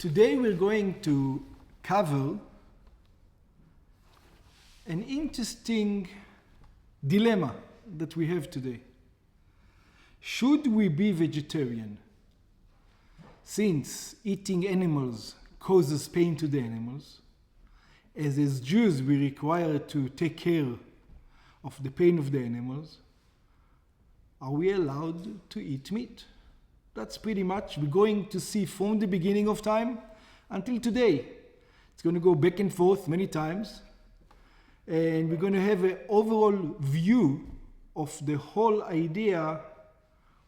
Today we're going to cover an interesting dilemma that we have today. Should we be vegetarian? Since eating animals causes pain to the animals, as Jews we require to take care of the pain of the animals, are we allowed to eat meat? That's pretty much we're going to see from the beginning of time until today. It's going to go back and forth many times, and we're going to have an overall view of the whole idea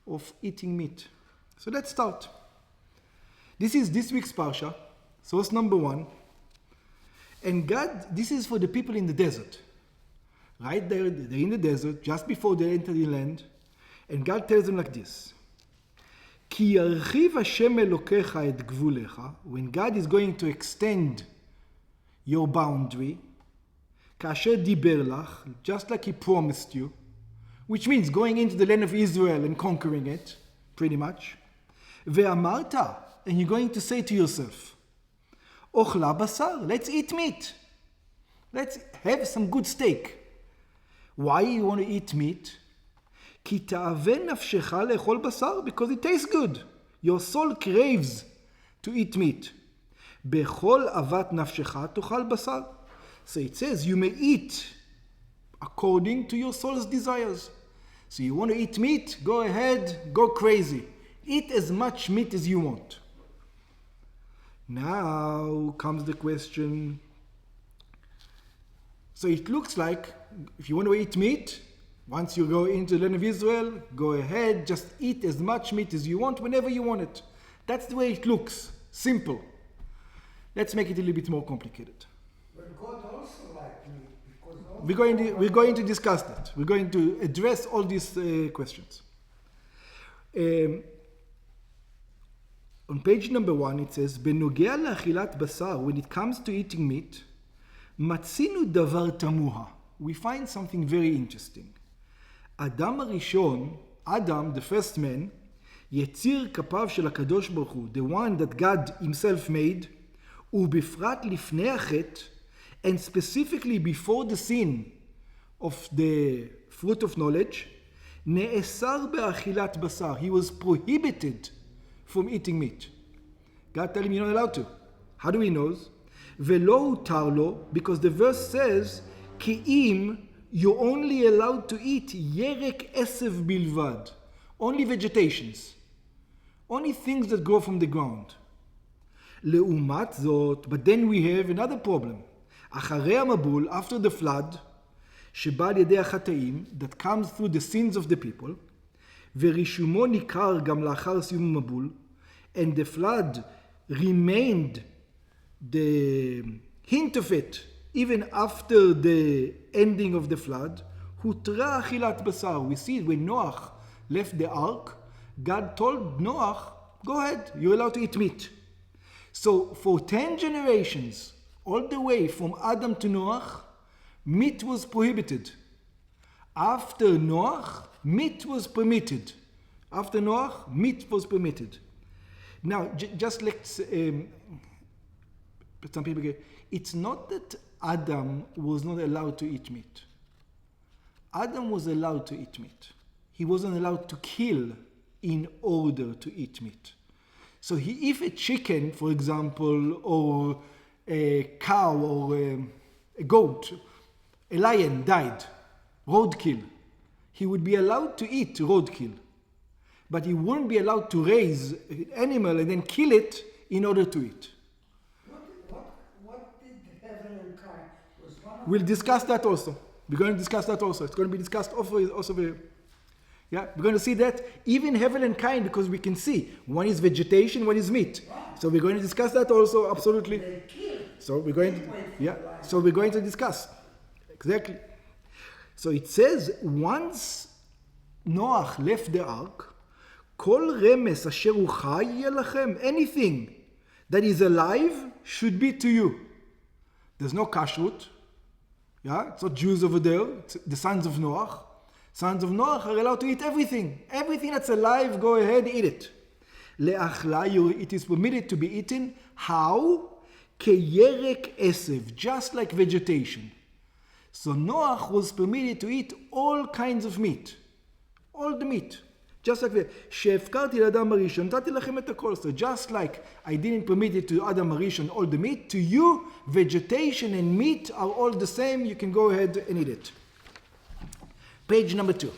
of eating meat. So let's start. This is this week's Parsha, source number 1. And God, this is for the people in the desert. Right there, they're in the desert, just before they enter the land. And God tells them like this. Ki yarchiv Hashem Elokecha et gvulecha, when God is going to extend your boundary, kasher diber lach, just like He promised you, which means going into the land of Israel and conquering it, pretty much. Ve'amarta, and you're going to say to yourself, ochla basar, let's eat meat. Let's have some good steak. Why you want to eat meat? Ki ta'aveh nafshecha le'echol basar, because it tastes good. Your soul craves to eat meat. Bechol avat nafshecha tochal basar. So it says you may eat according to your soul's desires. So you want to eat meat? Go ahead, go crazy. Eat as much meat as you want. Now comes the question. So it looks like if you want to eat meat, once you go into the land of Israel, go ahead, just eat as much meat as you want whenever you want it. That's the way it looks. Simple. Let's make it a little bit more complicated. But God also liked meat. Because We're going to discuss that. We're going to address all these questions. On page number 1 it says, "Benogea לאכילת basar," when it comes to eating meat, "Matzinu davar tamuha." We find something very interesting. Adam Arishon, Adam, the first man, יציר כפיו של הקדוש ברוך הוא, the one that God himself made, ובפרט לפני החטא, and specifically before the sin of the fruit of knowledge, נאסר באכילת בשר. He was prohibited from eating meat. God tell him you're not allowed to. How do we know? ולא הותר לו, because the verse says, כי אם you're only allowed to eat ירק עשב בלבד. Only vegetations. Only things that grow from the ground. לעומת זאת, but then we have another problem. אחרי המבול, after the flood, שבא על ידי החטאים, that comes through the sins of the people, ורישומו ניכר גם לאחר סיום המבול, and the flood remained the hint of it, even after the ending of the flood, הותרה אכילת בשר. We see when Noah left the ark, God told Noah, go ahead, you're allowed to eat meat. So for 10 generations, all the way from Adam to Noah, meat was prohibited. After Noah, meat was permitted. After Noah, meat was permitted. Now, just let's, some people get, it's not that Adam was not allowed to eat meat. Adam was allowed to eat meat. He wasn't allowed to kill in order to eat meat. So if a chicken, for example, or a cow, or a goat, a lion died, roadkill, he would be allowed to eat roadkill. But he wouldn't be allowed to raise an animal and then kill it in order to eat. What did heaven and kind was one of We'll discuss that also. We're going to discuss that also. It's going to be discussed also very. Yeah, we're going to see that even heaven and kind, because we can see one is vegetation, one is meat. So we're going to discuss that also, absolutely. they killed. So we're going to discuss. Exactly. So it says, once Noah left the ark, כל רמס אשר הוא חי יהיה לכם. Anything that is alive should be to you. There's no kashrut. Yeah, it's not Jews over there. It's the sons of Noah. Sons of Noah are allowed to eat everything. Everything that's alive, go ahead, eat it. Le'achla, it is permitted to be eaten. How? Keyerek esev, just like vegetation. So Noach was permitted to eat all kinds of meat. All the meat. Just like שהפקרתי לאדם הראשון, נתתי לכם את הכל. So just like I didn't permit it to Adam הראשון all the meat, to you, vegetation and meat are all the same. You can go ahead and eat it. Page number 2.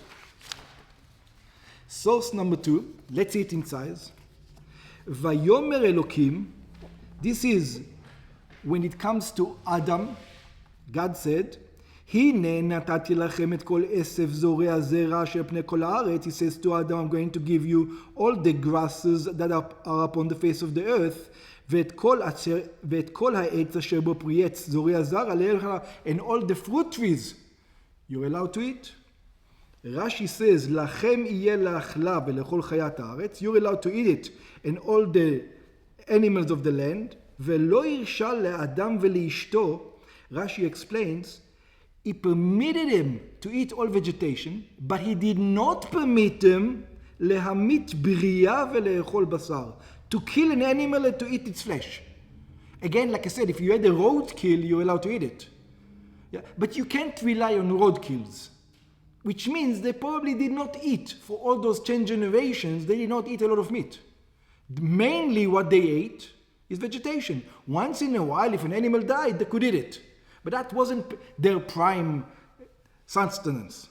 Source number 2. Let's see it in size. ויאמר אלוקים, this is when it comes to Adam, God said, הנה נתתי לכם את כל עשב זורע זרע אשר פני כל הארץ. He says to Adam, I'm going to give you all the grasses that are upon the face of the earth, ואת כל העץ אשר בו פרי עץ זורע זרע לך, and all the fruit trees you're allowed to eat. Rashi says, לכם יהיה לאכלה ולכל חיית הארץ. You're allowed to eat it and all the animals of the land. ולא הרשה לאדם ולאשתו. Rashi explains, he permitted him to eat all vegetation, but he did not permit him להמית בריאה ולאכול בשר, to kill an animal and to eat its flesh. Again, like I said, if you had a roadkill, you're allowed to eat it. Yeah? But you can't rely on roadkills, which means they probably did not eat, for all those 10 generations, they did not eat a lot of meat. Mainly what they ate is vegetation. Once in a while, if an animal died, they could eat it. But that wasn't their prime sustenance.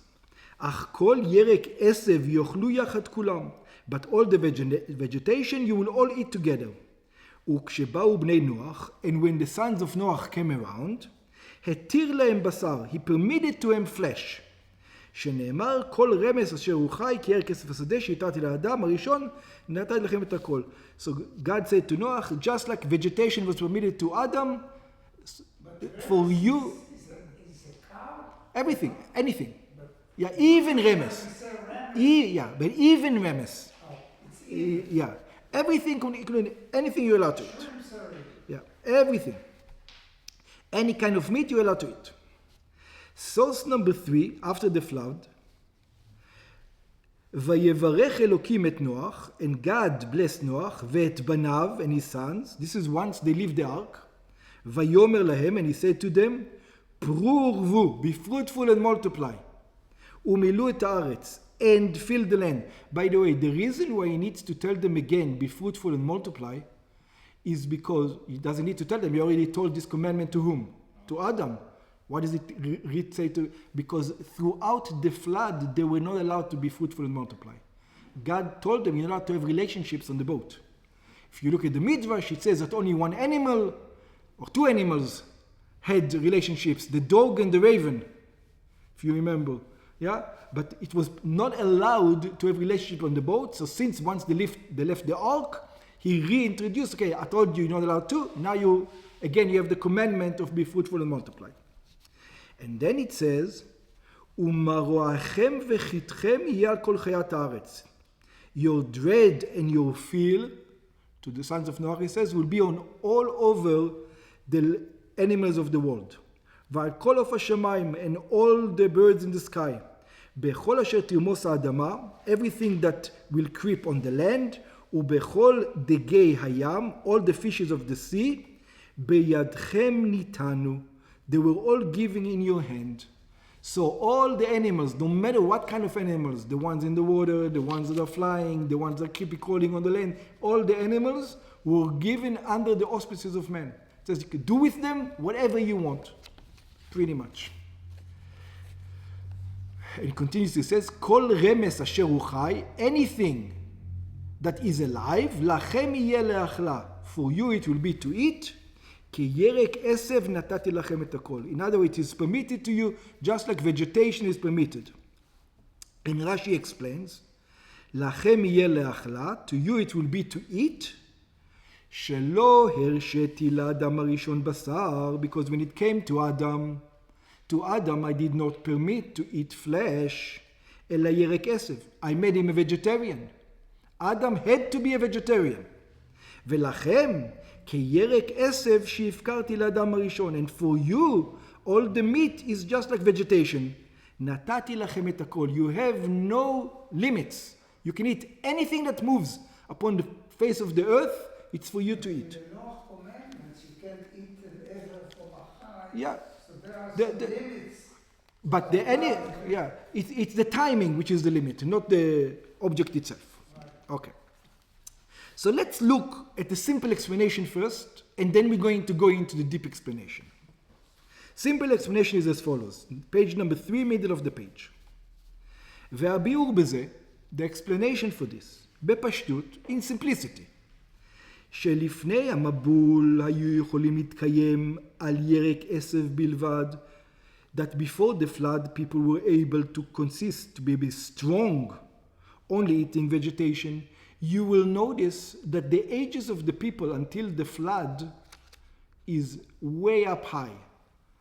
אך כל ירק עשב יאכלו יחד כולם. But all the vegetation you will all eat together. וכשבאו בני נוח, and when the sons of Noach came around, התיר להם בשר, he permitted to him flesh. שנאמר, כל רמס אשר הוא חי, כי ירק עשב השדה שהתרתי לאדם הראשון, נתתי לכם את הכל. So God said to Noach, just like vegetation was permitted to Adam, for you, everything, anything. Yeah, even remes. Yeah, but even remes. Yeah, everything, including anything you're allowed to eat. Yeah, everything. Any kind of meat you're allowed to eat. Source number 3, after the flood. ויברך אלוקים את נוח, and God blessed Noach, ואת בניו and his sons. This is once they leave the ark. ויאמר להם, and he said to them, פרו ורבו, be fruitful and multiply. ומילאו את הארץ, and fill the land. By the way, the reason why he needs to tell them again, be fruitful and multiply, is because he doesn't need to tell them. He already told this commandment to whom? To Adam. What does it say to? Because throughout the flood, they were not allowed to be fruitful and multiply. God told them you're not allowed to have relationships on the boat. If you look at the Midrash, it says that only one animal or 2 animals had relationships, the dog and the raven, if you remember. Yeah? But it was not allowed to have relationship on the boat. So since once they left the ark, he reintroduced, okay, I told you you're not allowed to. Now you have the commandment of be fruitful and multiply. And then it says, ומרועכם וחיתכם יהיה על כל חיית הארץ. Your dread and your fear, to the sons of Noah, he says, will be on all over the animals of the world. ועל כל עוף השמיים, and all the birds in the sky. בכל אשר תרמוס האדמה, everything that will creep on the land, ובכל דגי הים, all the fishes of the sea, בידכם ניתנו. They were all given in your hand. So all the animals, no matter what kind of animals, the ones in the water, the ones that are flying, the ones that keep crawling on the land, all the animals were given under the auspices of man. It says you could do with them whatever you want, pretty much. And it continues, it says, Kol remes asher hu chai, anything that is alive, lachem yeh leachla, for you it will be to eat, כי ירק עשב נתתי לכם את הכל. In other words, it is permitted to you, just like vegetation is permitted. And Rashi explains, לכם יהיה לאכלה, to you it will be to eat, שלא הרשיתי לאדם הראשון בשר, because when it came to Adam I did not permit to eat flesh, אלא ירק עשב. I made him a vegetarian. Adam had to be a vegetarian. ולכם, כירק עשב שהפקרתי לאדם הראשון. And for you, all the meat is just like vegetation. נתתי לכם את הכל. You have no limits. You can eat anything that moves upon the face of the earth, it's for you to In eat. the Noah commandments, you can't eat an ever from a high. Yeah. So there are The- some the- limits. But it's the timing which is the limit, not the object itself. Okay. So let's look at the simple explanation first, and then we're going to go into the deep explanation. Simple explanation is as follows. Page number 3, middle of the page. והביאור בזה, the explanation for this, בפשטות, in simplicity, שלפני המבול היו יכולים להתקיים על ירק עשב בלבד, that before the flood people were able to be strong, only eating vegetation. You will notice that the ages of the people until the flood is way up high.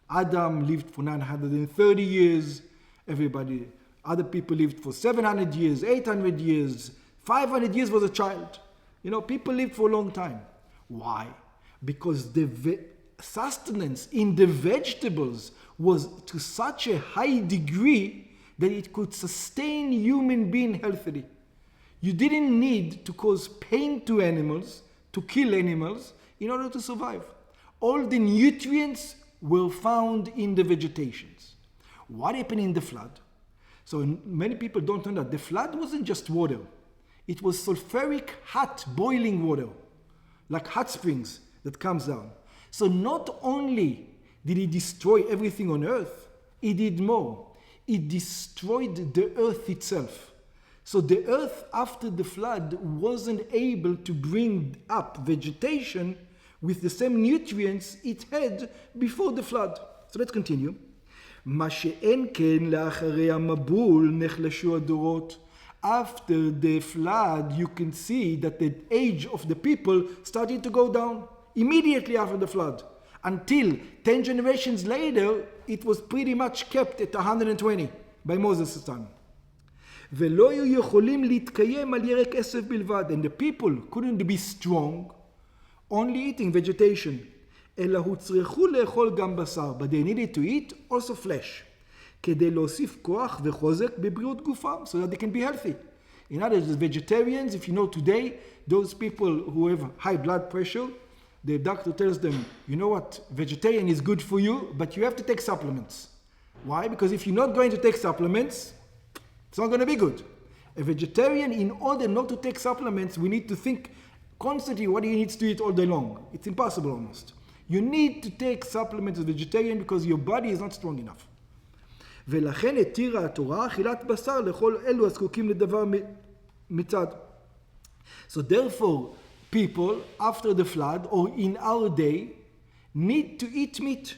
Adam lived for 930 years, other people lived for 700 years, 800 years, 500 years was a child. People lived for a long time. Why? Because the sustenance in the vegetables was to such a high degree that it could sustain human being healthily. You didn't need to cause pain to animals, to kill animals, in order to survive. All the nutrients were found in the vegetations. What happened in the flood? So many people don't know that the flood wasn't just water. It was sulfuric, hot, boiling water, like hot springs that comes down. So not only did it destroy everything on earth, it did more. It destroyed the earth itself. So the earth after the flood wasn't able to bring up vegetation with the same nutrients it had before the flood. So let's continue. מה שאין כן לאחרי המבול נחלשו הדורות. After the flood, you can see that the age of the people started to go down immediately after the flood. Until 10 generations later, it was pretty much kept at 120 by Moses' time. ולא היו יכולים להתקיים על ירק עשב בלבד. And the people couldn't be strong, only eating vegetation. אלא הוצרכו לאכול גם בשר. But they needed to eat also flesh. כדי להוסיף כוח וחוזק בבריאות גופם, so that they can be healthy. In other words, vegetarians, if you know today, those people who have high blood pressure, the doctor tells them, you know what, vegetarian is good for you, but you have to take supplements. Why? Because if you're not going to take supplements, it's not going to be good. A vegetarian, in order not to take supplements, we need to think constantly what he needs to eat all day long. It's impossible almost. You need to take supplements as a vegetarian because your body is not strong enough. ולכן התירה התורה אכילת בשר לכל אלו הזקוקים לדבר מצד. So therefore, people after the flood or in our day need to eat meat.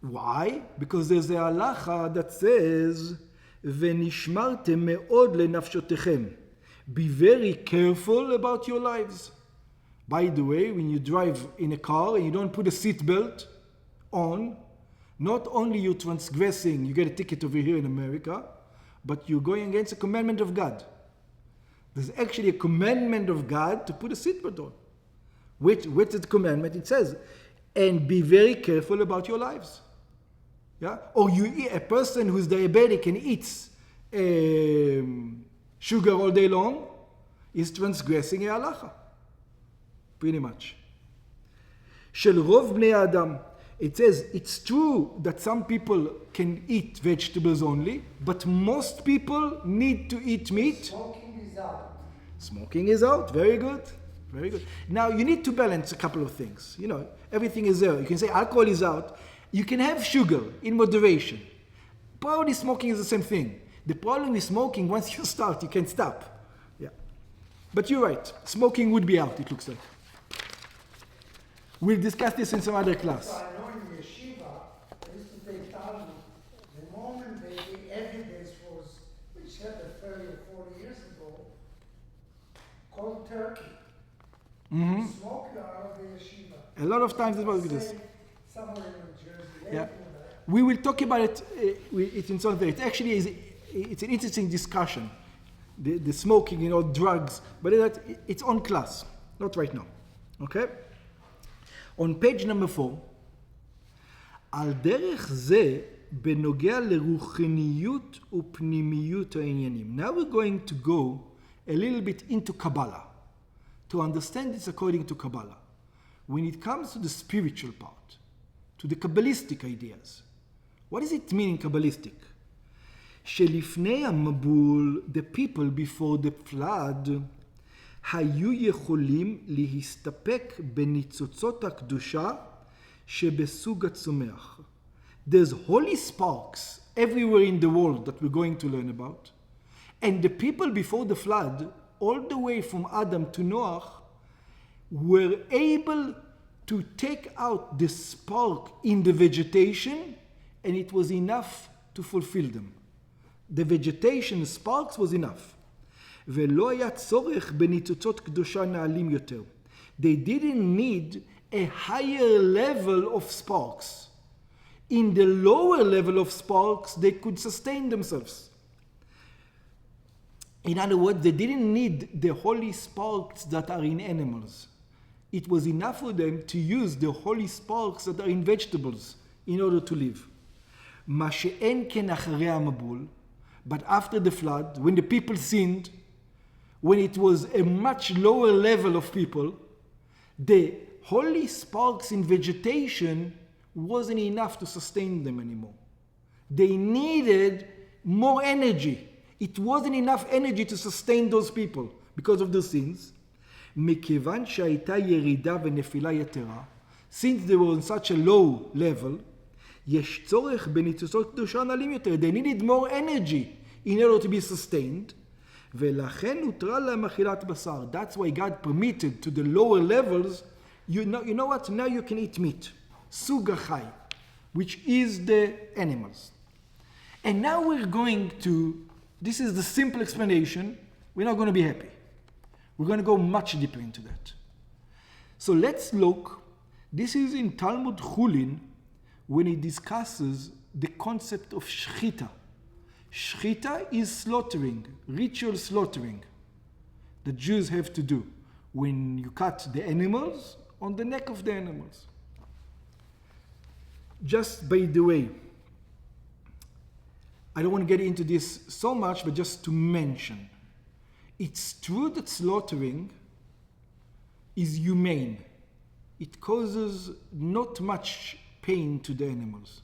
Why? Because there's a halacha that says, ונשמרתם מאוד לנפשותיכם. Be very careful about your lives. By the way, when you drive in a car and you don't put a seatbelt on, not only you're transgressing, you get a ticket over here in America, but you're going against a commandment of God. There's actually a commandment of God to put a seatbelt on. Which is the commandment? It says, and be very careful about your lives. Yeah? Or a person who's diabetic and eats sugar all day long is transgressing a halacha. Pretty much. של רוב בני האדם. It says it's true that some people can eat vegetables only, but most people need to eat meat. Smoking is out. Smoking is out. Very good. Very good. Now you need to balance a couple of things. Everything is there. You can say alcohol is out. You can have sugar in moderation. Probably smoking is the same thing. The problem with smoking, once you start, you can't stop. Yeah. But you're right. Smoking would be out, it looks like. We'll discuss this in some other class. So I know in yeshiva, I used to take Talmud. The moment the evidence was, which happened 30 or 40 years ago, cold turkey. Smoke you out of the yeshiva. A lot of times it was this. Somewhere in New Jersey. Yeah. We will talk about it. It's in something. It actually is. It's an interesting discussion. The smoking, drugs, but it's on class, not right now. Okay. On page number 4, על דרך זה בנוגע לרוחניות ופנימיות העניינים. Now we're going to go a little bit into Kabbalah, to understand this according to Kabbalah. When it comes to the spiritual part, to the Kabbalistic ideas, what does it mean in Kabbalistic? שלפני המבול, the people before the flood, היו יכולים להסתפק בניצוצות הקדושה שבסוג הצומח. There's holy sparks everywhere in the world that we're going to learn about. And the people before the flood, all the way from Adam to Noah, were able to take out the spark in the vegetation, and it was enough to fulfill them. The vegetation sparks was enough. ולא היה צורך בניצוצות קדושה נעלים יותר. They didn't need a higher level of sparks. In the lower level of sparks, they could sustain themselves. In other words, they didn't need the holy sparks that are in animals. It was enough for them to use the holy sparks that are in vegetables in order to live. מה שאין כן אחרי המבול, but after the flood, when the people sinned, when it was a much lower level of people, the holy sparks in vegetation wasn't enough to sustain them anymore. They needed more energy. It wasn't enough energy to sustain those people because of their sins. מכיוון שהייתה ירידה ונפילה יתרה, since they were on such a low level, יש צורך בניצוצות קדושה נעלים יותר. They needed more energy in order to be sustained. ולכן הותרה להם אכילת בשר. That's why God permitted to the lower levels, you know what? Now you can eat meat. סוג החי, which is the animals. And now we're going to, this is the simple explanation. We're not going to be happy. We're going to go much deeper into that. So let's look. This is in Talmud Chulin when it discusses the concept of shchita. Shchita is slaughtering, ritual slaughtering that Jews have to do when you cut the animals on the neck of the animals. Just by the way, I don't want to get into this so much, but just to mention, it's true that slaughtering is humane. It causes not much pain to the animals.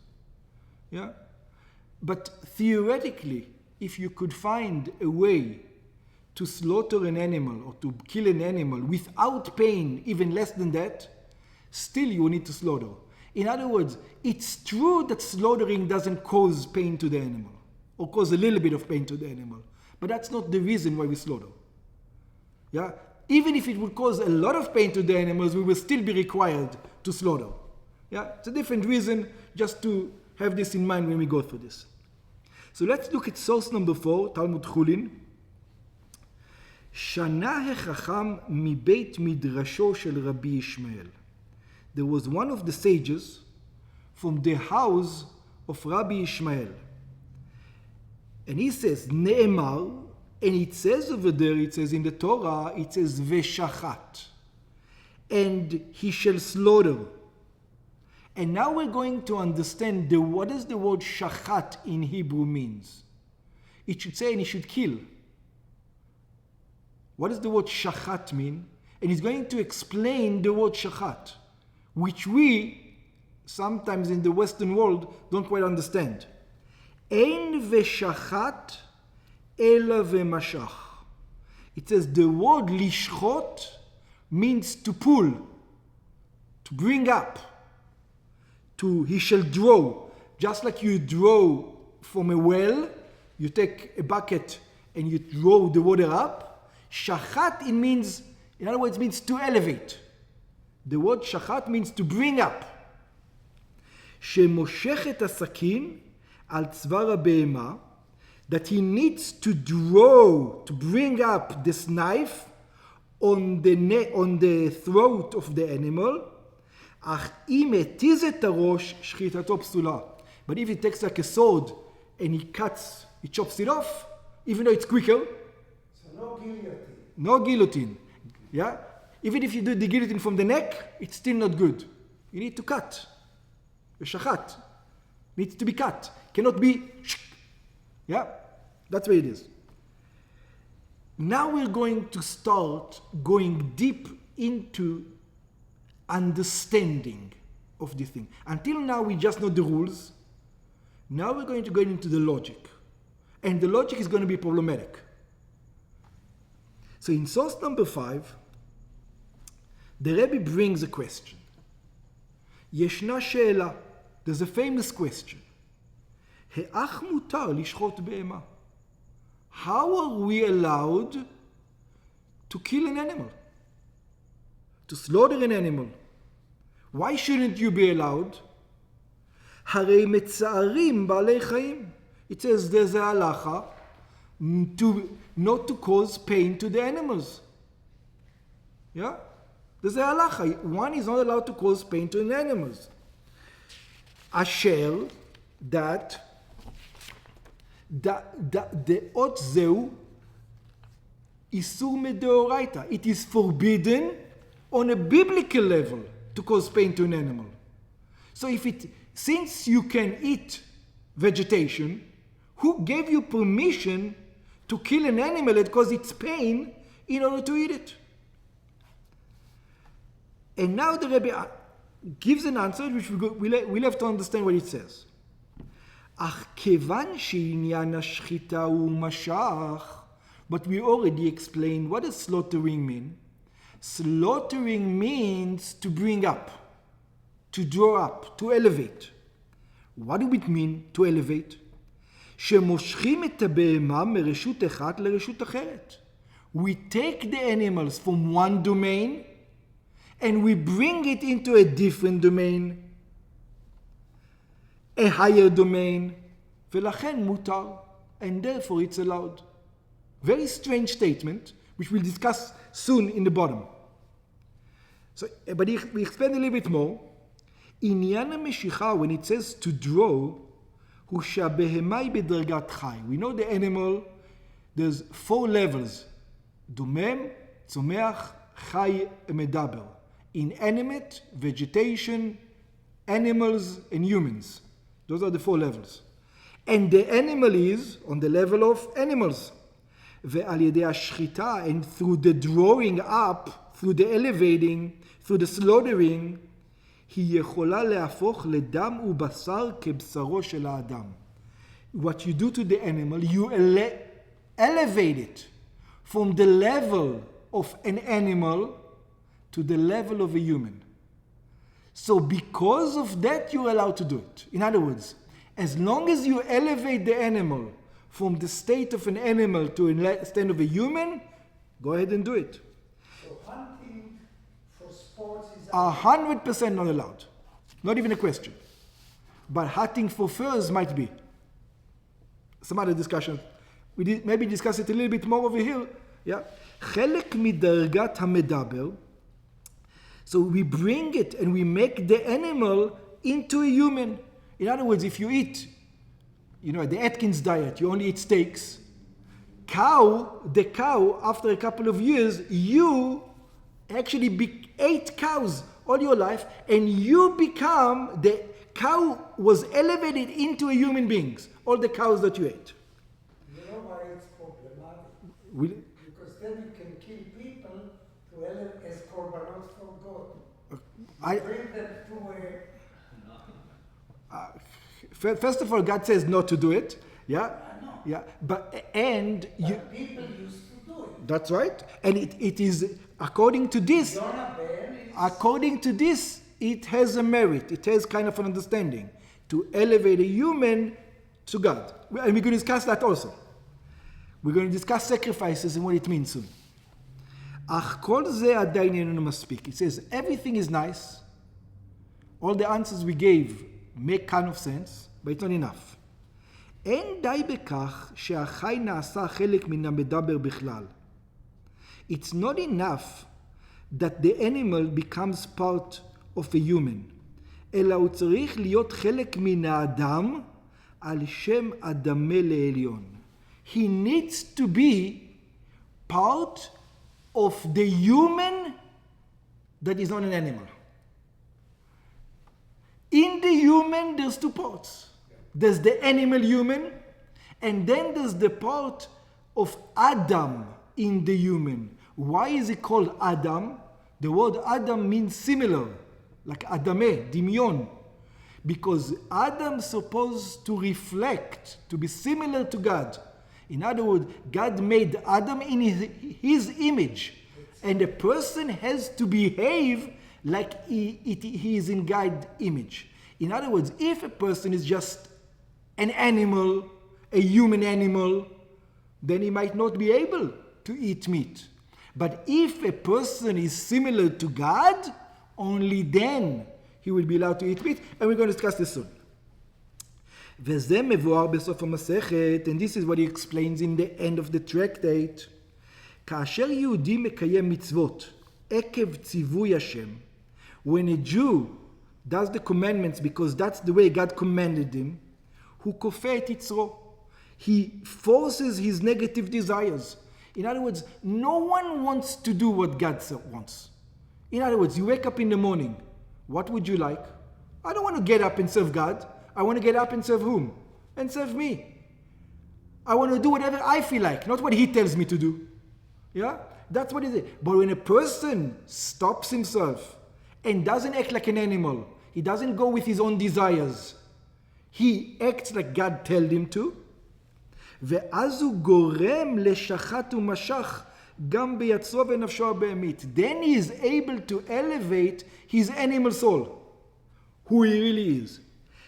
Yeah? But theoretically, if you could find a way to slaughter an animal or to kill an animal without pain, even less than that, still you will need to slaughter. In other words, it's true that slaughtering doesn't cause pain to the animal or cause a little bit of pain to the animal, but that's not the reason why we slaughter. Yeah? Even if it would cause a lot of pain to the animals, we will still be required to slaughter. Yeah? It's a different reason, just to have this in mind when we go through this. So let's look at source number 4, Talmud Chulin. שנה החכם מבית מדרשו של רבי ישמעאל. There was one of the sages from the house of Rabbi Ishmael. And he says, Ne'emar, and it says over there, it says in the Torah, it says, Veshachat, and he shall slaughter. And now we're going to understand what does the word shachat in Hebrew means. It should say, and he should kill. What does the word shachat mean? And he's going to explain the word shachat, which we, sometimes in the Western world, don't quite understand. Ein veshachat ela vemashach. It says the word lishchot means to pull, to bring up, he shall draw. Just like you draw from a well, you take a bucket and you draw the water up. Shachat, in other words, means to elevate. The word shachat means to bring up. שמושך את הסכין על צוואר הבהמה, that he needs to draw, to bring up this knife on the throat of the animal, אך אם התיז את הראש, שחיטתו פסולה. But if he takes like a sword and he chops it off, even though it's quicker. So no guillotine. No guillotine. Yeah? Even if you do the guillotine from the neck, it's still not good. You need to cut. A shachat needs to be cut. Cannot be. Yeah? That's what it is. Now we're going to start going deep into understanding of this thing. Until now, we just know the rules. Now we're going to go into the logic. And the logic is going to be problematic. So in source number 5, the Rebbe brings a question. ישנה שאלה. There's a famous question. האך מותר לשחוט בהמה? How are we allowed to kill an animal? To slaughter an animal? Why shouldn't you be allowed? הרי מצערים בעלי חיים. It says there's a halacha not to cause pain to the animals. Yeah? There's a halacha. One is not allowed to cause pain to the animals. אשר that דעות זהו איסור מדאורייתא. It is forbidden on a biblical level to cause pain to an animal. So since you can eat vegetation, who gave you permission to kill an animal that causes its pain in order to eat it? And now the Rebbe gives an answer which we'll have to understand what it says. אך כיוון שעניין השחיטה הוא משך, but we already explained what does slaughtering mean. Slaughtering means to bring up, to draw up, to elevate. What do it mean to elevate? שמושכים את הבהמה מרשות אחת לרשות אחרת. We take the animals from one domain and we bring it into a different domain, a higher domain, ולכן מותר, and therefore it's allowed. Very strange statement, which we'll discuss soon in the bottom. So, but we explain a little bit more. עניין המשיכה, when it says to draw, הוא שהבהמה היא בדרגת חי. We know the animal, there's 4 levels. דומם, צומח, חי, מדבר. Inanimate, vegetation, animals, and humans. Those are the 4 levels. And the animal is on the level of animals. ועל ידי השחיטה, and through the drawing up, through the elevating, through the slaughtering, היא יכולה להפוך לדם ובשר כבשרו של האדם. What you do to the animal, you elevate it from the level of an animal to the level of a human. So because of that, you're allowed to do it. In other words, as long as you elevate the animal from the state of an animal to a state of a human, go ahead and do it. So hunting for sports is 100% not allowed. Not even a question. But hunting for furs might be. Some other discussion. We did maybe discuss it a little bit more over here. Yeah. חלק מדרגת המדבר. So we bring it and we make the animal into a human. In other words, if you eat, the Atkins diet, you only eat steaks. The cow, after a couple of years, you actually ate cows all your life, and the cow was elevated into a human being, all the cows that you ate. You know why it's problematic? Because then you can kill people to elevate as korbanot for God. Bring them to a... First of all, God says not to do it. Yeah? I know. Yeah. But people used to do it. That's right. And it is, according to this, it has a merit. It has kind of an understanding to elevate a human to God. And we're going to discuss that also. We're going to discuss sacrifices and what it means soon. אך כל זה עדיין איננו מספיק. It says everything is nice. All the answers we gave make kind of sense, but it's not enough. אין די בכך שהחי נעשה חלק מן המדבר בכלל. It's not enough that the animal becomes part of a human, אלא הוא צריך להיות חלק מן האדם על שם הדמה לעליון. He needs to be part of the human that is not an animal. In the human, there's 2 parts. There's the animal human, and then there's the part of Adam in the human. Why is it called Adam? The word Adam means similar, like Adameh, Dimyon. Because Adam's supposed to reflect, to be similar to God. In other words, God made Adam in his image. And a person has to behave like he is in God's image. In other words, if a person is just an animal, a human animal, then he might not be able to eat meat. But if a person is similar to God, only then he will be allowed to eat meat, and we're going to discuss this soon. וזה מבואר בסוף המסכת, and this is what he explains in the end of the tractate. כאשר יהודי מקיים מצוות עקב ציווי השם, when a Jew does the commandments because that's the way God commanded him, הוא כופה את יצרו. He forces his negative desires. In other words, no one wants to do what God wants. In other words, you wake up in the morning, what would you like? I don't want to get up and serve God. I want to get up and serve whom? And serve me. I want to do whatever I feel like, not what he tells me to do. Yeah? That's what it is. But when a person stops himself and doesn't act like an animal, he doesn't go with his own desires, he acts like God told him to, ואז הוא גורם לשחט ומשח גם ביצרו ונפשו הבהמית. Then he is able to elevate his animal soul, who he really is.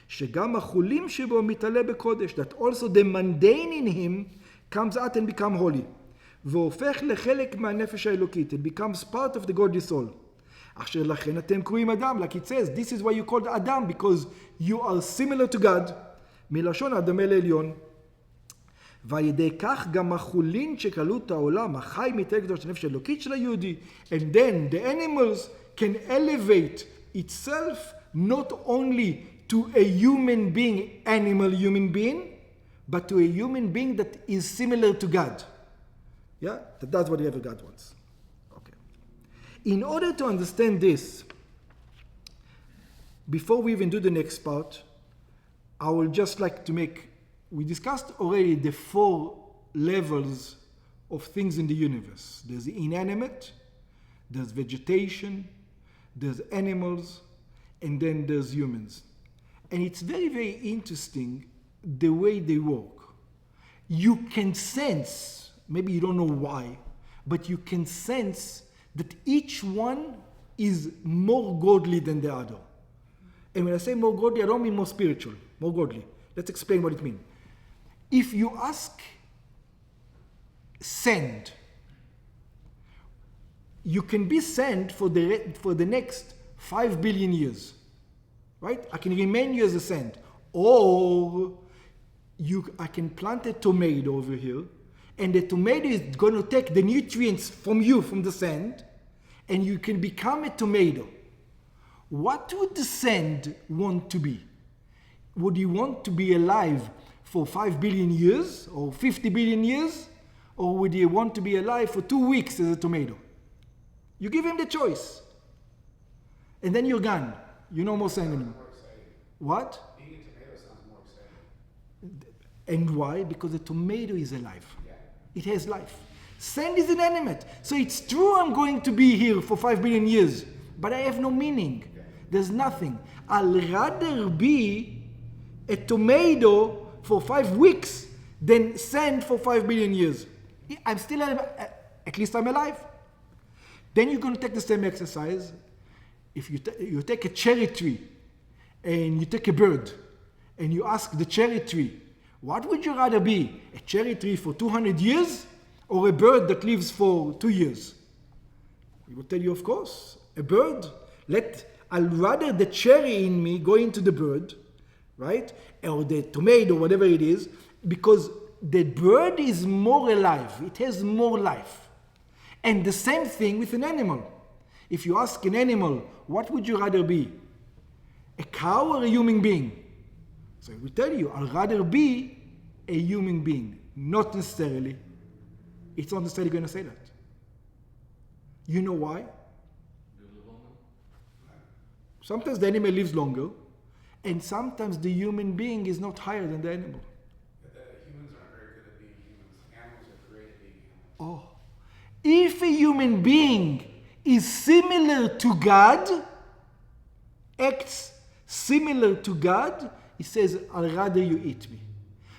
שגם החולים שבו מתעלה בקודש, that also the mundane in him comes out and become holy. והופך לחלק מהנפש האלוקית. It becomes part of the godly soul. אשר לכן אתם קרואים אדם, like it says, this is why you called Adam, because you are similar to God. מלשון הדומה לעליון. ועל כך גם החולין שכללות העולם, החי מתעלה קדוש הנפש האלוקית של היהודי, and then the animals can elevate itself not only to a human being, animal human being, but to a human being that is similar to God. Yeah? That's whatever God wants. Okay. In order to understand this, before we even do the next part, I would just like to we discussed already the 4 levels of things in the universe. There's inanimate, there's vegetation, there's animals, and then there's humans. And it's very, very interesting the way they work. You can sense, maybe you don't know why, but you can sense that each one is more godly than the other. And when I say more godly, I don't mean more spiritual, more godly. Let's explain what it means. If you ask sand, you can be sand for the next 5 billion years. Right? I can remain you as a sand. Or I can plant a tomato over here, and the tomato is going to take the nutrients from you, from the sand, and you can become a tomato. What would the sand want to be? Would he want to be alive for 5 billion years or 50 billion years? Or would he want to be alive for 2 weeks as a tomato? You give him the choice. And then you're gone. You no more sand anymore. What? Being a tomato sounds more exciting. And why? Because the tomato is alive. Yeah. It has life. Sand is inanimate. So it's true I'm going to be here for 5 billion years, but I have no meaning. Yeah. There's nothing. I'll rather be a tomato for 5 weeks than sand for 5 billion years. I'm still alive. At least I'm alive. Then you're going to take the same exercise. If you take a cherry tree and you take a bird and you ask the cherry tree, what would you rather be? A cherry tree for 200 years or a bird that lives for 2 years? He will tell you, of course, a bird. I'll rather the cherry in me go into the bird, right? Or the tomato, whatever it is, because the bird is more alive. It has more life. And the same thing with an animal. If you ask an animal, what would you rather be? A cow or a human being? So he will tell you, I'd rather be a human being. Not necessarily. It's not necessarily going to say that. You know why? Sometimes the animal lives longer, and sometimes the human being is not higher than the animal. But the humans aren't very good at being humans. Animals are great at being animals. Oh, If a human being is similar to God, acts similar to God, he says, I'll rather you eat me.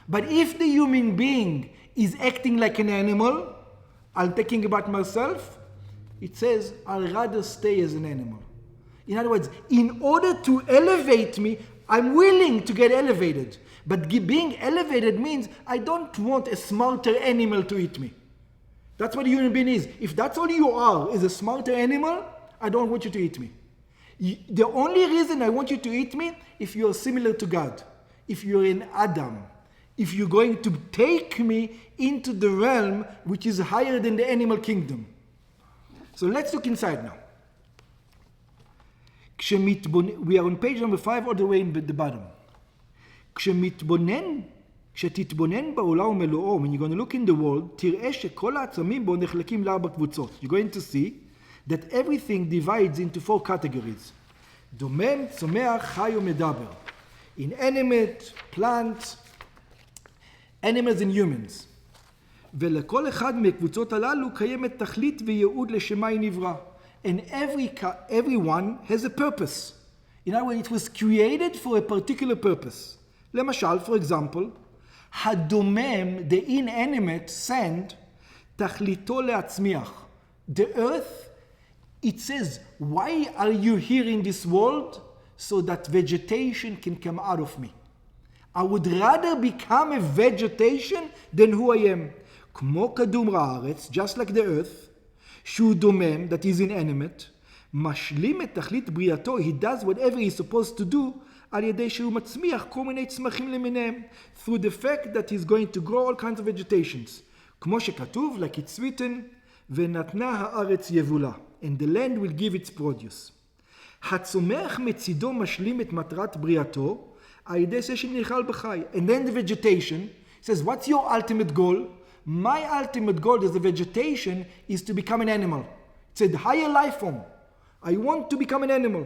But if the human being is acting like an animal, I'm thinking about myself, it says, I'll rather stay as an animal. In other words, in order to elevate me, I'm willing to get elevated. But being elevated means I don't want a smarter animal to eat me. That's what a human being is. If that's all you are, is a smarter animal, I don't want you to eat me. The only reason I want you to eat me, if you're similar to God, if you're an Adam, if you're going to take me into the realm which is higher than the animal kingdom. So let's look inside now. We are on page number 5 all the way in the bottom. כשתתבונן בעולם ומלואו, when you're going to look in the world, תראה שכל העצמים בו נחלקים ל4 קבוצות. You're going to see that everything divides into 4 categories. דומם, צומח, חי ומדבר. Inanimate, plants, animals and humans. ולכל אחד מהקבוצות הללו קיימת תכלית וייעוד לשמה היא נברא. And everyone has a purpose. In other words, it was created for a particular purpose. למשל, for example, הדומם, the inanimate sand, תכליתו להצמיח. The earth, it says, why are you here in this world? So that vegetation can come out of me. I would rather become a vegetation than who I am. כמו כדור הארץ, just like the earth, שהוא דומם, that is inanimate, משלים את תכלית בריאתו, he does whatever he's supposed to do, על ידי שהוא מצמיח כל מיני צמחים למיניהם, through the fact that he's going to grow all kinds of vegetations. כמו שכתוב, like it's written, ונתנה הארץ יבולה, and the land will give its produce. הצומח מצידו משלים את מטרת בריאתו, על ידי זה שנאכל בחי. And then the vegetation says, what's your ultimate goal? My ultimate goal as a vegetation is to become an animal. It's a higher life form. I want to become an animal.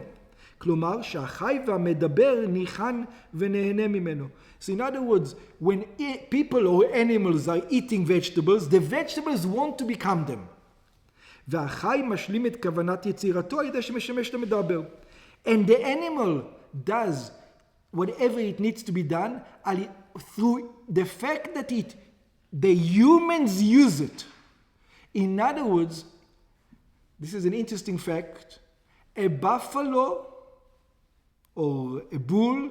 כלומר, שהחי והמדבר ניחן ונהנה ממנו. So in other words, when people or animals are eating vegetables, the vegetables want to become them. והחי משלים את כוונת יצירתו על ידי שמשמש למדבר. And the animal does whatever it needs to be done through the fact that the humans use it. In other words, this is an interesting fact, a buffalo or a bull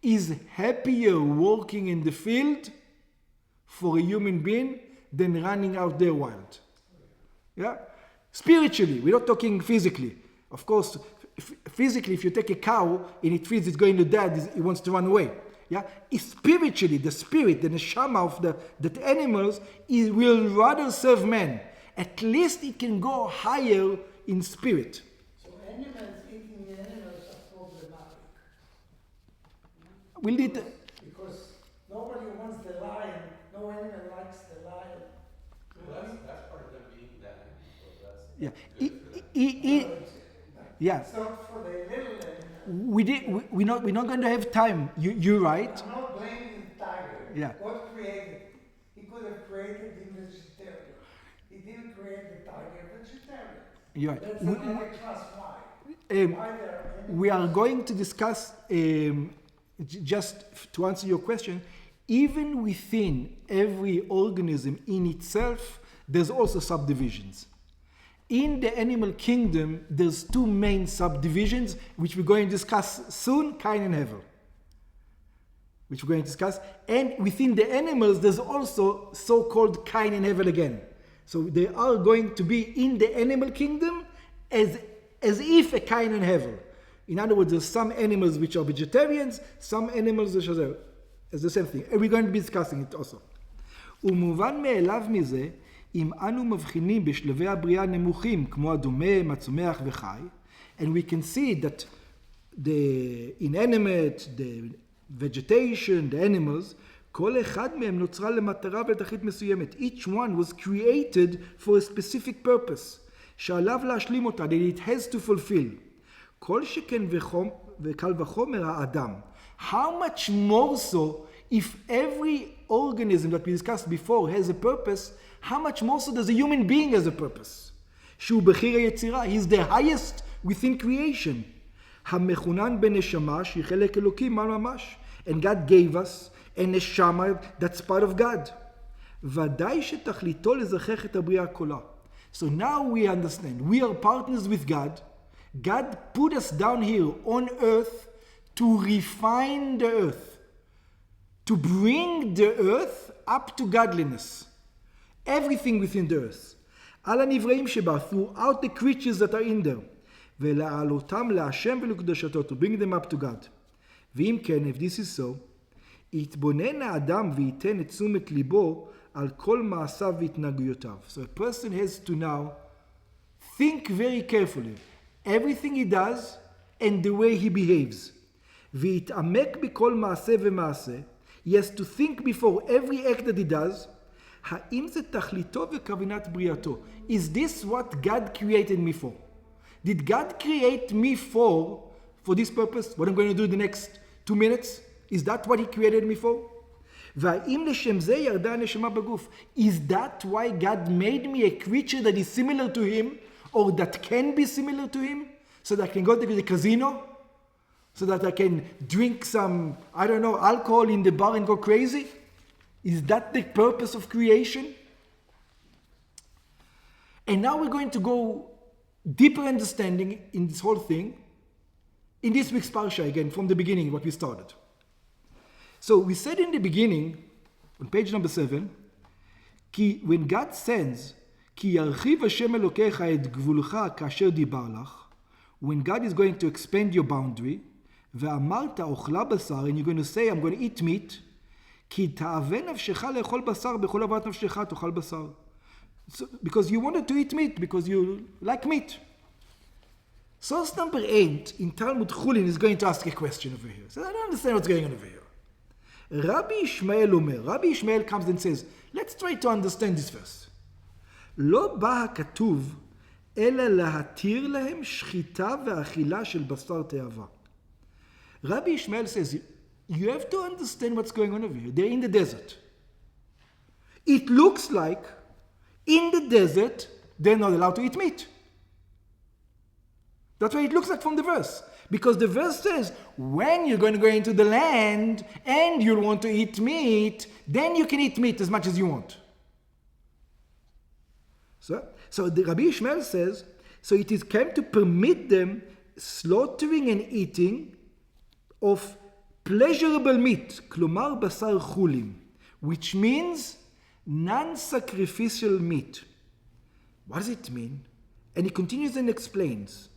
is happier working in the field for a human being than running out there wild. Yeah? Spiritually, we're not talking physically. Of course, physically, if you take a cow and it feels it's going to die, it wants to run away. Yeah, spiritually, the spirit, the neshama of the animals, it will rather serve man. At least it can go higher in spirit. So animals eating animals are problematic. We'll need because nobody wants the lion. No animal likes the lion. Well, that's part of them being that animal. So It's yeah. not for the little animal. We're not going to have time. You're right. I'm not blaming the tiger. Yeah. God created. He could have created the vegetarian. He didn't create the tiger vegetarian. You're right. That's another class. Why? Why there are We are going to discuss, just to answer your question, even within every organism in itself, there's also subdivisions. In the animal kingdom, there's 2 main subdivisions, which we're going to discuss soon, Cain and Hevel. Which we're going to discuss. And within the animals, there's also so-called Cain and Hevel again. So they are going to be in the animal kingdom as if a Cain and Hevel. In other words, there's some animals which are vegetarians, some animals which are as the same thing. And we're going to be discussing it also. ומובן מאליו מזה, אם אנו מבחינים בשלבי הבריאה נמוכים, כמו הדומם, הצומח וחי, and we can see that the inanimate, the vegetation, the animals, כל אחד מהם נוצרה למטרה ולתכלית מסוימת. Each one was created for a specific purpose, שעליו להשלים אותה, that it has to fulfill. כל שכן וקל וחומר האדם. How much more so if every organism that we discussed before has a purpose, how much more so does a human being has a purpose? שהוא בחיר היצירה, he's the highest within creation. המכונן בנשמה שהיא חלק אלוקי ממש. And God gave us a neshama that's part of God. ודאי שתכליתו לזכך את הבריאה כולה. So now we understand, we are partners with God. God put us down here on earth to refine the earth, to bring the earth up to godliness. Everything within the earth. על הנבראים שבה, throughout the creatures that are in there. ולהעלותם להשם ולקדושתו, to bring them up to God. ואם כן, if this is so, יתבונן האדם וייתן את תשומת ליבו על כל מעשיו והתנהגויותיו. So a person has to now think very carefully. Everything he does and the way he behaves. ויתעמק בכל מעשה ומעשה. He has to think before every act that he does. האם זה תכליתו וכוונת בריאתו? Is this what God created me for? Did God create me for this purpose? What I'm going to do in the next 2 minutes? Is that what he created me for? והאם לשם זה ירדה הנשמה בגוף? Is that why God made me a creature that is similar to him, or that can be similar to him? So that I can go to the casino? So that I can drink some, I don't know, alcohol in the bar and go crazy? Is that the purpose of creation? And now we're going to go deeper understanding in this whole thing in this week's Parsha again, from the beginning, what we started. So we said in the beginning, on page number 7, כי when God sends, כי ירחיב השם אלוקיך את גבולך כאשר דיבר לך, when God is going to expand your boundary, ואמרת אוכלה בשר, and you're going to say, I'm going to eat meat, כי תאווה נפשך לאכול בשר, בכל אהבת נפשך תאכל בשר. So, because you wanted to eat meat, because you like meat. Source number 8 in Talmud Chulin is going to ask a question over here. So I don't understand what's going on over here. Rabbi Ishmael Omer. Rabbi Ishmael comes and says, let's try to understand this verse. לא בא הכתוב, אלא להתיר להם שחיטה ואכילה של בשר תאווה. Rabbi Ishmael says, you have to understand what's going on over here. They're in the desert. It looks like in the desert, they're not allowed to eat meat. That's what it looks like from the verse. Because the verse says, when you're going to go into the land and you'll want to eat meat, then you can eat meat as much as you want. So the Rabbi Ishmael says, so it is came to permit them slaughtering and eating of pleasurable meat, klomar basar chulim, which means non-sacrificial meat. What does it mean? And he continues and explains,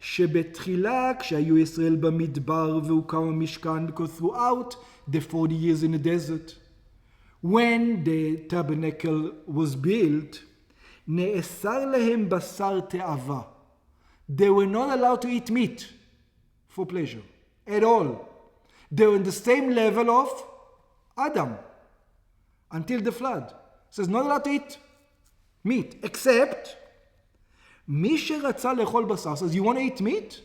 שבתחילה כשהיו ישראל במדבר והוקם המשכן, because throughout the 40 years in the desert, when the tabernacle was built, נאסר להם בשר תאווה. They were not allowed to eat meat for pleasure at all. They were in the same level of Adam until the flood. So it's not allowed to eat meat, except מי שרצה לאכול בשר. says, you want to eat meat?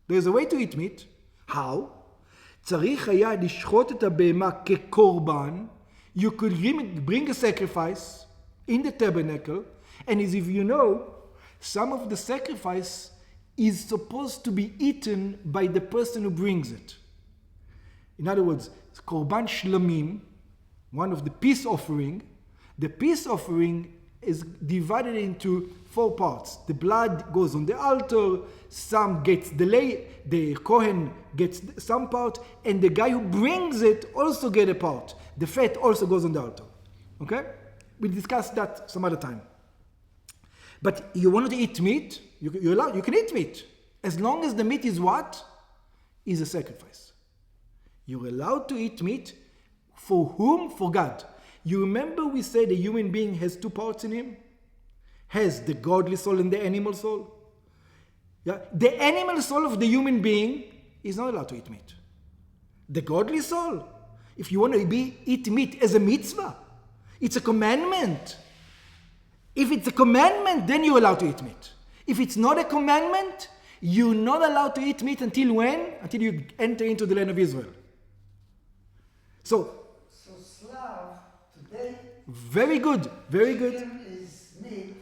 There's a way to eat meat. How? צריך היה לשחוט את הבהמה כקורבן. You could bring a sacrifice in the tabernacle, and as if you know, some of the sacrifice is supposed to be eaten by the person who brings it. In other words, korban shlamim, one of the peace offering, the peace offering is divided into 4 parts. The blood goes on the altar, some gets the Kohen gets some part, and the guy who brings it also get a part. The fat also goes on the altar. Okay? We'll discuss that some other time. But you want to eat meat? You're allowed. You can eat meat. As long as the meat is what? Is a sacrifice. You're allowed to eat meat. For whom? For God. You remember we said a human being has 2 parts in him? Has the godly soul and the animal soul. Yeah? The animal soul of the human being is not allowed to eat meat. The godly soul, if you want to eat meat as a mitzvah, it's a commandment. If it's a commandment, then you're allowed to eat meat. If it's not a commandment, you're not allowed to eat meat until when? Until you enter into the land of Israel. So slave Very good, very good. Chicken is meat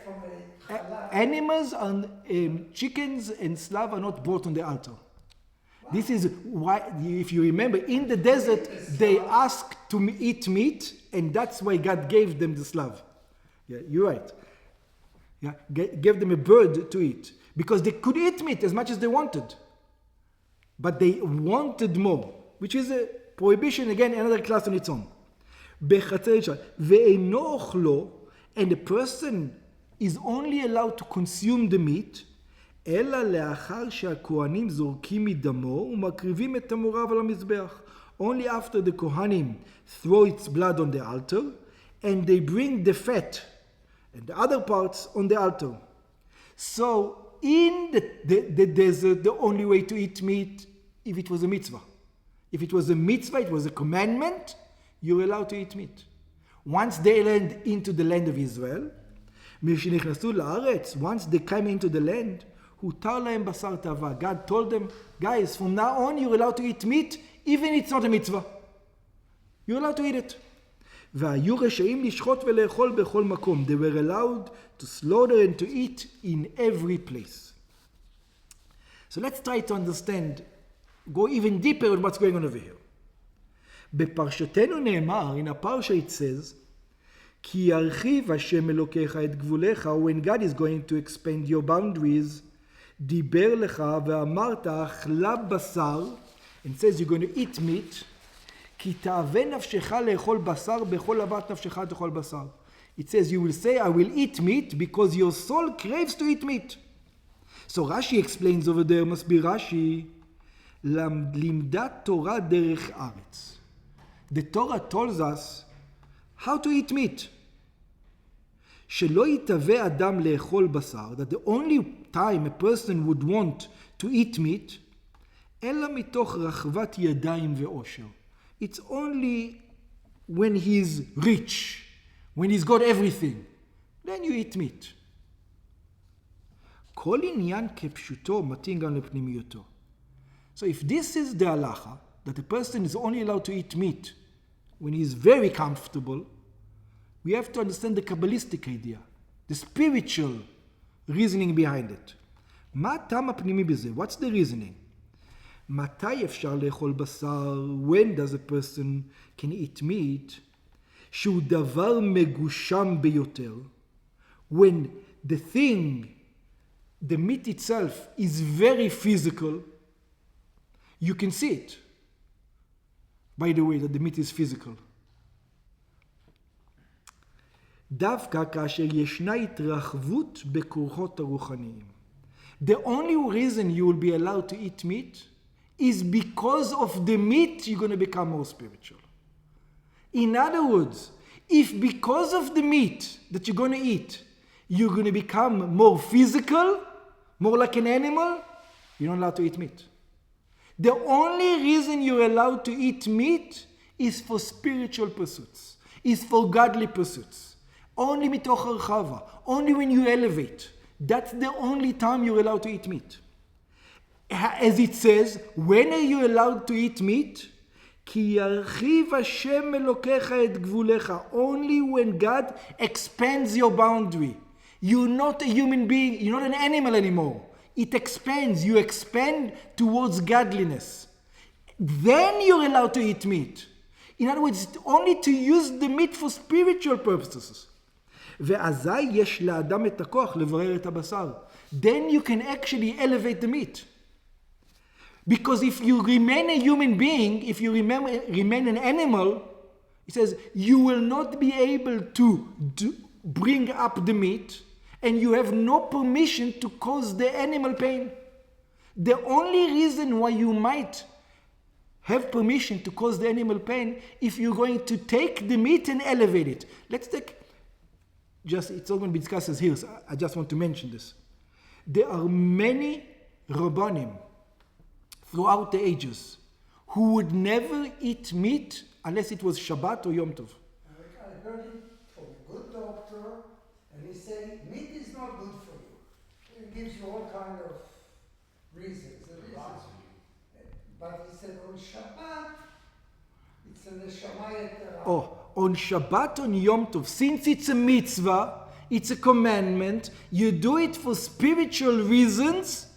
from a halal. Animals and chickens and slav are not brought on the altar. This is why, if you remember, in the desert, they asked to eat meat, and that's why God gave them the slav. Yeah, you're right. Yeah, gave them a bird to eat. Because they could eat meat as much as they wanted. But they wanted more, which is a prohibition, again, another class on its own. ואינו אוכלו, and the person is only allowed to consume the meat, אלא לאחר שהכהנים זורקים מדמו ומקריבים את תמוריו על המזבח. Only after the Kohanim throw its blood on the altar, and they bring the fat and the other parts on the altar. So, in the desert, the only way to eat meat, if it was a mitzvah. If it was a mitzvah, it was a commandment, you're allowed to eat meat. Once they land into the land of Israel, משנכנסו לארץ, once they came into the land, הותר להם בשר תאווה. God told them, guys, from now on you're allowed to eat meat, even if it's not a mitzvah. You're allowed to eat it. והיו רשאים לשחוט ולאכול בכל מקום. They were allowed to slaughter and to eat in every place. So let's try to understand, go even deeper on what's going on over here. בפרשתנו נאמר, in a parsha it says, כי ירחיב השם אלוקיך את גבוליך, when God is going to expand your boundaries, דיבר לך ואמרת, אכלה בשר, and says you're going to eat meat, כי תאווה נפשך לאכול בשר, בכל אהבת נפשך תאכול בשר. It says you will say, I will eat meat, because your soul craves to eat meat. So Rashi explains over there, מסביר רש"י, לימדה תורה דרך ארץ. The Torah tells us how to eat meat. שלא יתאווה אדם לאכול בשר, that the only time a person would want to eat meat, אלא מתוך רחבת ידיים ועושר. It's only when he's rich, when he's got everything, then you eat meat. כל עניין כפשוטו מתאים גם לפנימיותו. So if this is the halacha, that a person is only allowed to eat meat when he is very comfortable, we have to understand the Kabbalistic idea, the spiritual reasoning behind it. מה הטעם הפנימי בזה? What's the reasoning? מתי אפשר לאכול בשר? When does a person can eat meat? שהוא דבר מגושם ביותר. When the thing, the meat itself, is very physical, you can see it. By the way, that the meat is physical. דווקא כאשר ישנה התרחבות בכוחות הרוחניים. The only reason you will be allowed to eat meat is because of the meat you're going to become more spiritual. In other words, if because of the meat that you're going to eat, you're going to become more physical, more like an animal, you're not allowed to eat meat. The only reason you're allowed to eat meat is for spiritual pursuits, is for godly pursuits. Only מתוך הרחבה, only when you elevate. That's the only time you're allowed to eat meat. As it says, when are you allowed to eat meat? כי ירחיב השם אלוקיך את גבוליך. Only when God expands your boundary. You're not a human being, you're not an animal anymore. It expands, you expand towards godliness. Then you're allowed to eat meat. In other words, only to use the meat for spiritual purposes. ואזי יש לאדם את הכוח לברר את הבשר. Then you can actually elevate the meat. Because if you remain a human being, if you remain an animal, it says you will not be able to bring up the meat, and you have no permission to cause the animal pain. The only reason why you might have permission to cause the animal pain if you're going to take the meat and elevate it. Let's take, it's all going to be discussed as here, so I just want to mention this. There are many Rabbanim throughout the ages who would never eat meat unless it was Shabbat or Yom Tov. I heard it from a good doctor, and he said, meat is not good for you. It gives you all kind of reasons. But he said, on Shabbat, it's an Neshamayet. on Shabbat, on Yom Tov, since it's a mitzvah, it's a commandment, you do it for spiritual reasons,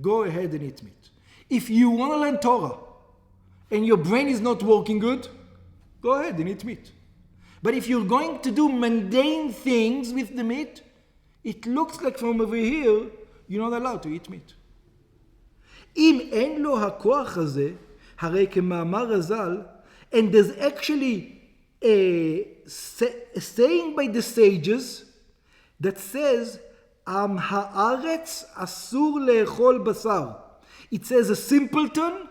go ahead and eat meat. If you want to learn Torah and your brain is not working good, go ahead and eat meat. But if you're going to do mundane things with the meat, it looks like from over here, you're not allowed to eat meat. אם אין לו הכוח הזה, הרי כמאמר הז"ל, and there's actually a saying by the sages that says, עם הארץ אסור לאכול בשר. It says a simpleton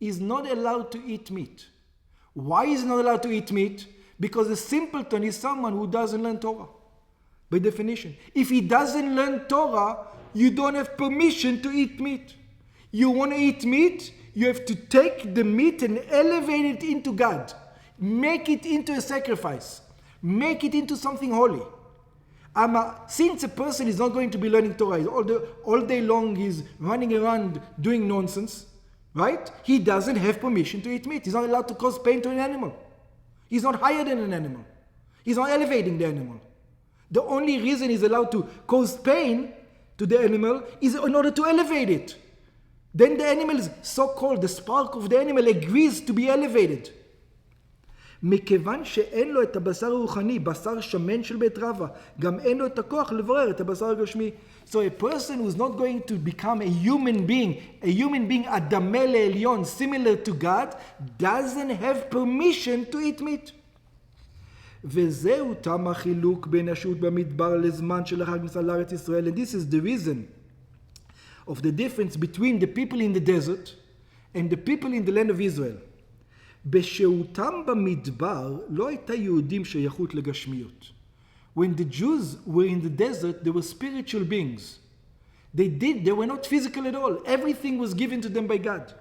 is not allowed to eat meat. Why is he not allowed to eat meat? Because a simpleton is someone who doesn't learn Torah. By definition. If he doesn't learn Torah, you don't have permission to eat meat. You want to eat meat, you have to take the meat and elevate it into God. Make it into a sacrifice. Make it into something holy. Since a person is not going to be learning Torah, all day long he's running around doing nonsense, right? He doesn't have permission to eat meat. He's not allowed to cause pain to an animal. He's not higher than an animal. He's not elevating the animal. The only reason he's allowed to cause pain to the animal is in order to elevate it. Then the animal is so-called, the spark of the animal agrees to be elevated. מכיוון שאין לו את הבשר הרוחני, בשר שמן של בית רבא, גם אין לו את הכוח לברר את הבשר הגשמי. So a person who's not going to become a human being הדמה לעליון, similar to God, doesn't have permission to eat meat. וזהו תם החילוק בין השהות במדבר לזמן שלאחר כניסה לארץ ישראל. And this is the reason of the difference between the people in the desert and the people in the land of Israel. בשהותם במדבר לא הייתה יהודים שייכות לגשמיות. When the Jews were in the desert, they were spiritual beings. They were not physical at all. Everything was given to them by God.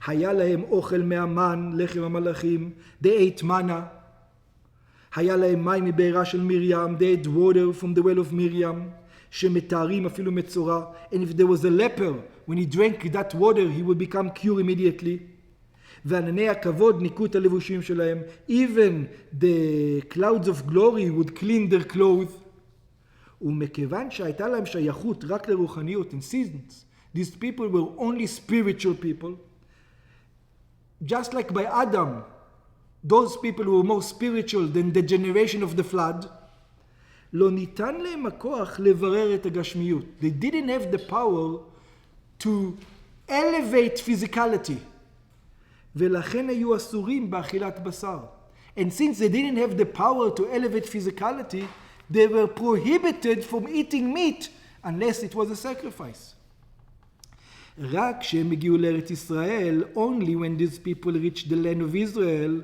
היה להם אוכל מהמן, לחם המלאכים. They ate manna. היה להם מים מבארה של מרים. They ate water from the well of Miriam. שמתארים אפילו מצורע. And if there was a leper, when he drank that water, he would become cured immediately. וענני הכבוד ניקו את הלבושים שלהם. Even the clouds of glory would clean their clothes. ומכיוון שהייתה להם שייכות רק לרוחניות, and since these people were only spiritual people, just like by Adam, those people were more spiritual than the generation of the flood, לא ניתן להם הכוח לברר את הגשמיות. They didn't have the power to elevate physicality. ולכן היו אסורים באכילת בשר. And since they didn't have the power to elevate physicality, they were prohibited from eating meat unless it was a sacrifice. רק כשהם הגיעו לארץ ישראל, only when these people reached the land of Israel,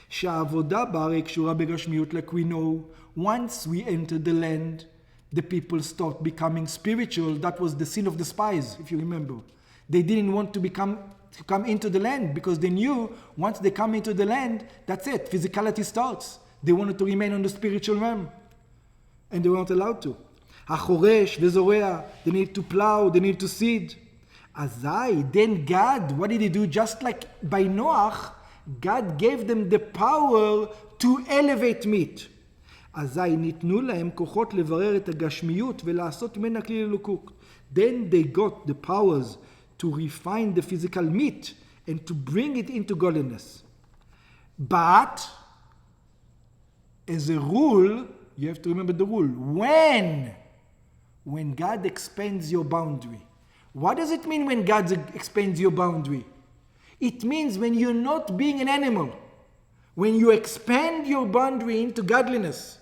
שהעבודה בה הרי קשורה בגשמיות, like we know, once we entered the land, the people stopped becoming spiritual. That was the sin of the spies, if you remember. They didn't want to come into the land because they knew once they come into the land, that's it, physicality starts. They wanted to remain on the spiritual realm, and they weren't allowed to. החורש וזורע, they need to plow, they need to seed. אזי, then God, what did he do? Just like by Noach, God gave them the power to elevate meat. אזי ניתנו להם כוחות לברר את הגשמיות ולעשות ממנה כלי אלוקות. Then they got the powers to refine the physical meat and to bring it into godliness. But, as a rule, you have to remember the rule. When God expands your boundary. What does it mean when God expands your boundary? It means when you're not being an animal. When you expand your boundary into godliness.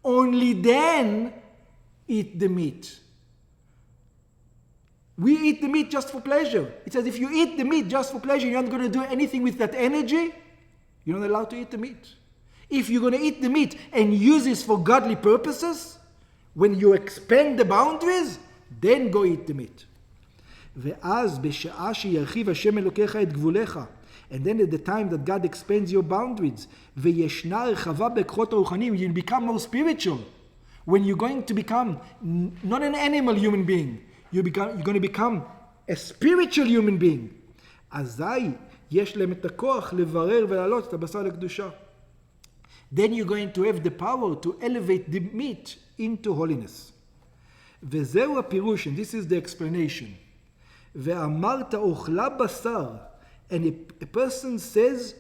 Only then eat the meat. We eat the meat just for pleasure. It says if you eat the meat just for pleasure, you're not going to do anything with that energy, you're not allowed to eat the meat. If you're going to eat the meat and use it for godly purposes, when you expand the boundaries, then go eat the meat. ואז בשעה שירחיב השם אלוקיך את גבוליך, and then at the time that God expands your boundaries, וישנה הרחבה בכוחות הרוחניים, you become more spiritual. When you're going to become not an animal human being, you're going to become a spiritual human being. אזי יש להם את הכוח לברר ולהעלות את הבשר לקדושה. then you're going to have the power to elevate the meat into holiness. וזהו הפירוש, and this is the explanation. ואמרת אוכלה בשר, and a person says,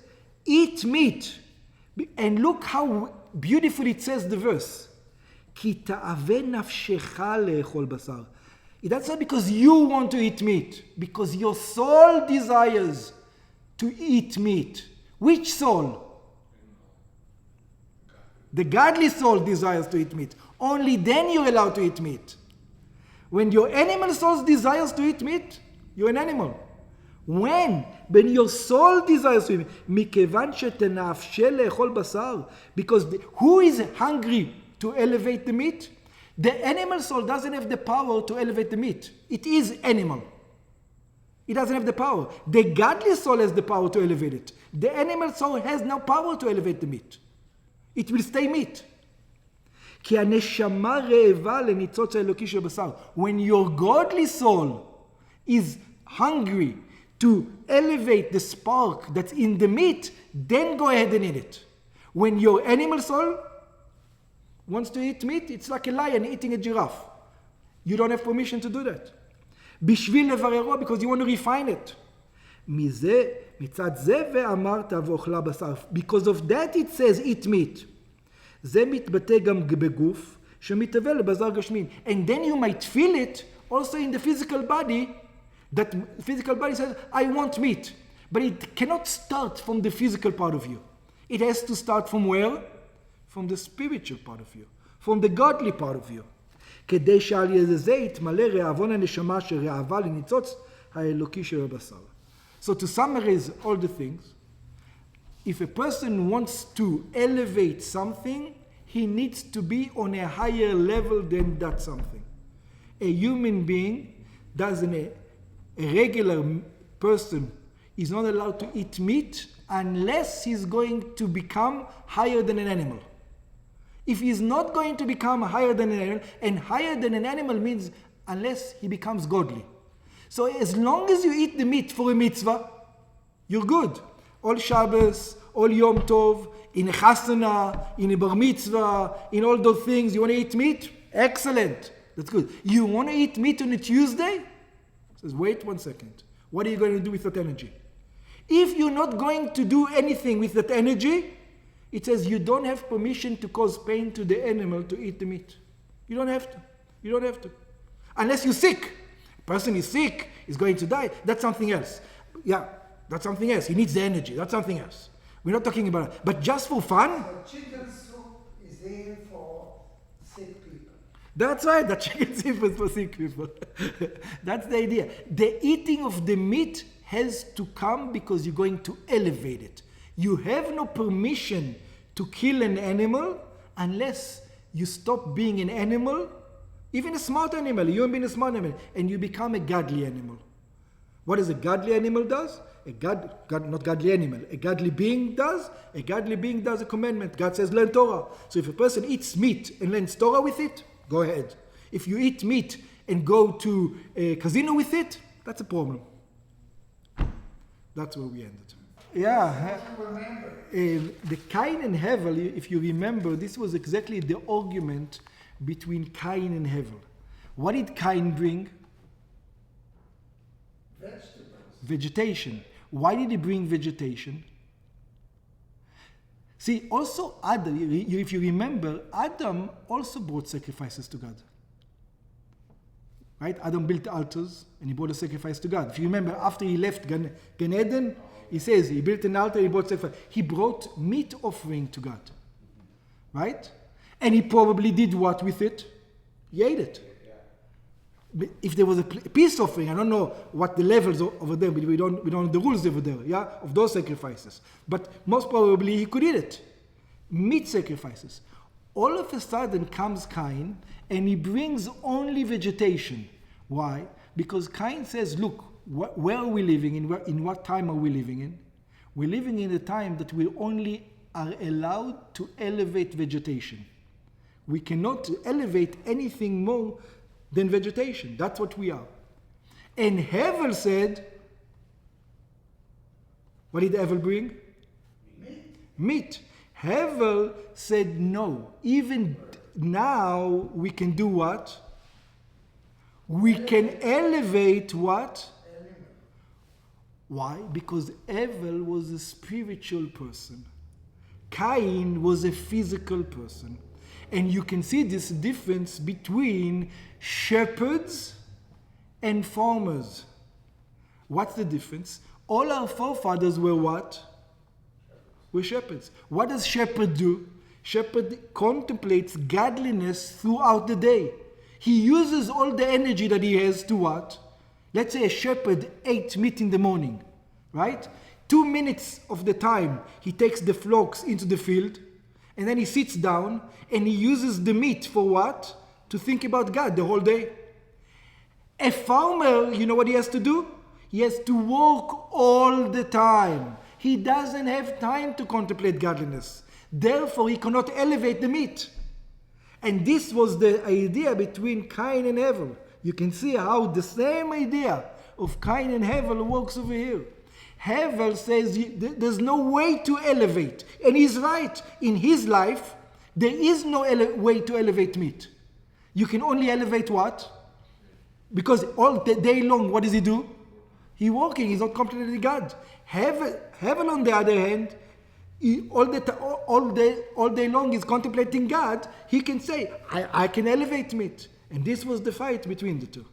eat meat. And look how beautifully it says the verse. כי תאווה נפשך לאכול בשר. That's not because you want to eat meat, because your soul desires to eat meat. Which soul? The godly soul desires to eat meat. Only then you're allowed to eat meat. When your animal soul desires to eat meat, you're an animal. When your soul desires to eat meat, מכיוון שתנאפשה לאכול בשר, because who is hungry to elevate the meat? The animal soul doesn't have the power to elevate the meat. It is animal. It doesn't have the power. The godly soul has the power to elevate it. The animal soul has no power to elevate the meat. It will stay meat. כי הנשמה רעבה לניצוץ האלוקי של בשר. When your godly soul is hungry to elevate the spark that's in the meat, then go ahead and eat it. When your animal soul wants to eat meat, it's like a lion eating a giraffe. You don't have permission to do that. בשביל לבררו, because you want to refine it. מצד זה ואמרת ואוכלה בשר. Because of that it says eat meat. זה מתבטא גם בגוף שמתהווה לבשר גשמין. And then you might feel it also in the physical body. That physical body says, I want meat. But it cannot start from the physical part of you. It has to start from where? From the spiritual part of you. From the godly part of you. כדי שעל ידי זה יתמלא רעבון הנשמה שרעבה לניצוץ האלוקי של הבשר. So to summarize all the things, if a person wants to elevate something, he needs to be on a higher level than that something. A human being a regular person is not allowed to eat meat unless he's going to become higher than an animal. If he's not going to become higher than an animal, and higher than an animal means unless he becomes godly. So as long as you eat the meat for a mitzvah, you're good. All Shabbos, all Yom Tov, in a chasana, in a bar mitzvah, in all those things, you want to eat meat? Excellent. That's good. You want to eat meat on a Tuesday? Says, wait 1 second. What are you going to do with that energy? If you're not going to do anything with that energy, it says you don't have permission to cause pain to the animal to eat the meat. You don't have to. You don't have to. Unless you're sick. A person is sick, is going to die. That's something else. Yeah, that's something else. He needs the energy. That's something else. We're not talking about it. But just for fun. So chicken soup is there for sick people. That's right. The chicken soup is for sick people. That's the idea. The eating of the meat has to come because you're going to elevate it. You have no permission to kill an animal unless you stop being an animal, even a smart animal, you haven't been a smart animal, and you become a godly animal. What does a godly animal does? Not godly animal. A godly being does? A godly being does a commandment. God says learn Torah. So if a person eats meat and learns Torah with it, go ahead. If you eat meat and go to a casino with it, that's a problem. That's where we ended. Yeah, the Cain and Hevel, if you remember, this was exactly the argument between Cain and Hevel. What did Cain bring? Vegetables. Vegetation. Why did he bring vegetation? See, also Adam, if you remember, Adam also brought sacrifices to God. Right? Adam built altars and he brought a sacrifice to God. If you remember, after he left Gan Eden, he says he built an altar, he brought sacrifice. He brought meat offering to God. Right? And he probably did what with it? He ate it. But if there was a peace offering, I don't know what the levels over there, but we don't know the rules over there, yeah, of those sacrifices. But most probably he could eat it. Meat sacrifices. All of a sudden comes Cain and he brings only vegetation. Why? Because Cain says, look, where are we living in what time are we living in? We're living in a time that we only are allowed to elevate vegetation. We cannot elevate anything more than vegetation. That's what we are. And Hevel said, what did Hevel bring? Meat. Hevel said no. Even now we can do what? We can elevate what? Why? Because Hevel was a spiritual person. Cain was a physical person. And you can see this difference between shepherds and farmers. What's the difference? All our forefathers were what? Were shepherds. What does shepherd do? Shepherd contemplates godliness throughout the day. He uses all the energy that he has to what? Let's say a shepherd ate meat in the morning, right? 2 minutes of the time he takes the flocks into the field, and then he sits down and he uses the meat for what? To think about God the whole day. A farmer, you know what he has to do? He has to work all the time. He doesn't have time to contemplate godliness. Therefore, he cannot elevate the meat. And this was the idea between Cain and Hevel. You can see how the same idea of Cain and Hevel works over here. Hevel says there's no way to elevate. And he's right. In his life, there is no way to elevate meat. You can only elevate what? Because all the day long, what does he do? He's working. He's not contemplating God. Hevel, on the other hand, all day long is contemplating God. He can say, I can elevate meat. And this was the fight between the two.